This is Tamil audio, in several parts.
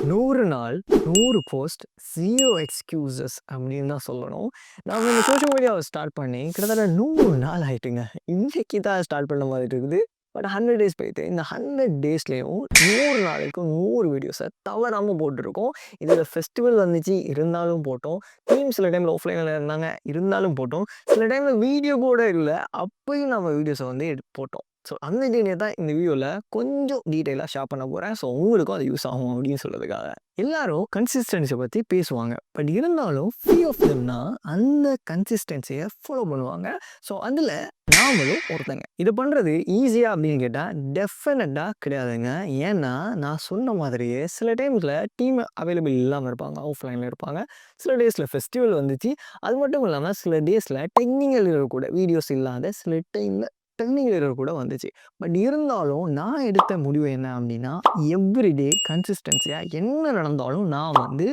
100 நாள் 100 போஸ்ட் 0 எக்ஸ்கியூசஸ் அப்படின்னு தான் சொல்லணும். நாம இந்த சோஷியல் மீடியாவை ஸ்டார்ட் பண்ணி கிட்டத்தட்ட 100 நாள் ஆயிட்டுங்க. இன்னைக்கு தான் ஸ்டார்ட் பண்ண மாதிரி இருக்குது. பட் 100 டேஸ் போயிட்டு இந்த 100 டேஸ்லேயும் 100 நாளைக்கு 100 வீடியோஸை தவறாமல் போட்டுருக்கோம். இதில் ஃபெஸ்டிவல் வந்துச்சு இருந்தாலும் போட்டோம். டீம் சில டைமில் ஆஃப்லைனில் இருந்தாங்க இருந்தாலும் போட்டோம். சில டைமில் வீடியோ கூட இல்லை அப்பயும் நம்ம வீடியோஸை வந்து போட்டோம். ஸோ அந்த டீட்டெயில் தான் இந்த வீடியோவில் கொஞ்சம் டீட்டெயிலாக ஷேர் பண்ண போகிறேன். ஸோ உங்களுக்கும் அது யூஸ் ஆகும் அப்படின்னு சொல்கிறதுக்காக. எல்லாரும் கன்சிஸ்டன்சியை பற்றி பேசுவாங்க. பட் இருந்தாலும் ஃபியூ ஆஃப் தெம்னா அந்த கன்சிஸ்டன்சியை ஃபாலோ பண்ணுவாங்க. ஸோ அதில் நாமளும் ஒருத்தங்க. இது பண்ணுறது ஈஸியாக அப்படின்னு கேட்டால் டெஃபினட்டாக கிடையாதுங்க. ஏன்னா நான் சொன்ன மாதிரியே சில டைம்ஸில் டீம் அவைலபிள் இல்லாமல் இருப்பாங்க, ஆஃப்லைனில் இருப்பாங்க. சில டேஸில் ஃபெஸ்டிவல் வந்துச்சு. அது மட்டும் இல்லாமல் சில டேஸில் டெக்னிக்கல் எரர் கூட வீடியோஸ் இல்லாத சில டைமில் டெக்னிக்கல் எரர் கூட வந்துச்சு. பட் இருந்தாலும் நான் எடுத்த முடிவு என்ன அப்படின்னா, எவ்ரிடே கன்சிஸ்டன்சியாக என்ன நடந்தாலும் நான் வந்து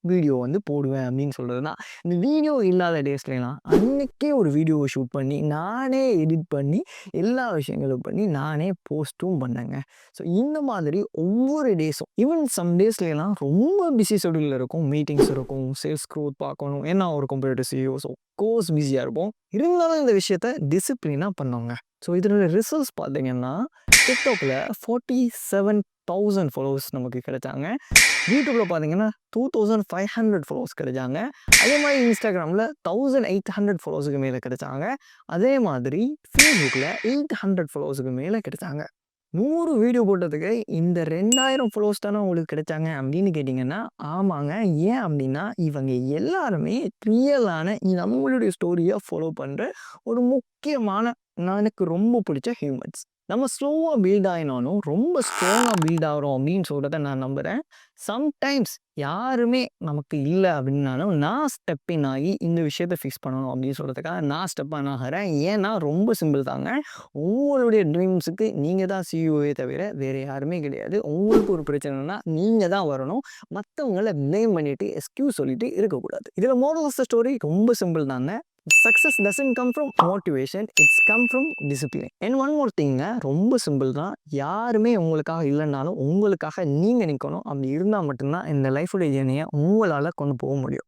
வீடியோ வந்து போடுவேன் அப்படின்னு சொல்கிறது தான். இந்த வீடியோ இல்லாத டேஸ்லாம் அன்றைக்கே ஒரு வீடியோவை ஷூட் பண்ணி நானே எடிட் பண்ணி எல்லா விஷயங்களும் பண்ணி நானே போஸ்ட்டும் பண்ணேங்க. ஸோ இந்த மாதிரி ஒவ்வொரு டேஸும் ஈவன் சம் டேஸ்லாம் ரொம்ப பிஸி ஷெடியூலில் இருக்கும். மீட்டிங்ஸ் இருக்கும், சேல்ஸ் க்ரோத் பார்க்கணும், என்ன ஒரு கம்பெனிட்டிவ் சிஇஓ. ஸோ கோர்ஸ் பிஸியாக இருப்போம். இருந்தாலும் இந்த விஷயத்த டிசிப்ளினாக பண்ணோங்க. ஸோ இதனோட ரிசல்ட்ஸ் பார்த்தீங்கன்னா டிக்டாக்ல 47,000 ஃபாலோவர்ஸ் நமக்கு கிடைச்சாங்க. யூடியூப்ல பார்த்தீங்கன்னா 2,500 ஃபாலோவர்ஸ் கிடைச்சாங்க. அதே மாதிரி இன்ஸ்டாகிராமில் 1,800 ஃபாலோவர்ஸுக்கு மேலே கிடைச்சாங்க. அதே மாதிரி ஃபேஸ்புக்கில் 800 ஃபாலோவர்ஸுக்கு மேலே கிடைச்சாங்க. 100 வீடியோ போட்டதுக்கு இந்த 2000 ஃபாலோவர்ஸ் தானே உங்களுக்கு கிடைச்சாங்க அப்படின்னு கேட்டிங்கன்னா, ஆமாங்க. ஏன் அப்படின்னா இவங்க எல்லாருமே ரியலான நம்மளுடைய ஸ்டோரியை ஃபாலோ பண்ணுற ஒரு முக்கியமான எனக்கு ரொம்ப பிடிச்ச ஹியூமன்ஸ். நம்ம ஸ்லோவாக பில்ட் ஆகினாலும் ரொம்ப ஸ்ட்ராங்காக பில்ட் ஆகிறோம் அப்படின்னு சொல்கிறத நான் நம்புகிறேன். சம்டைம்ஸ் யாருமே நமக்கு இல்லை அப்படின்னாலும் நான் ஸ்டெப் இன் ஆகி இந்த விஷயத்தை ஃபிக்ஸ் பண்ணணும் அப்படின்னு சொல்கிறதுக்காக நான் ஸ்டெப் இன் ஆகிறேன். ஏன்னா ரொம்ப சிம்பிள் தாங்க. உங்களுடைய ட்ரீம்ஸுக்கு நீங்கள் தான் சிஇஓவே தவிர வேறு யாருமே கிடையாது. உங்களுக்கு ஒரு பிரச்சனைனா நீங்கள் தான் வரணும். மற்றவங்களை ப்ளேம் பண்ணிவிட்டு எக்ஸ்கியூஸ் சொல்லிட்டு இருக்கக்கூடாது. இதில் மோரல் ஆஃப் த ஸ்டோரி ரொம்ப சிம்பிள் தாங்க. Success doesn't come from motivation, it's come from discipline. And one more thing, ரொம்ப சிம்பிள் தான். யாருமே உங்களுக்காக இல்லைனாலும் உங்களுக்காக நீங்கள் நிற்கணும். அப்படி இருந்தால் மட்டும்தான் இந்த லைஃபுடைய ஜேர்னியை உங்களால் கொண்டு போக முடியும்.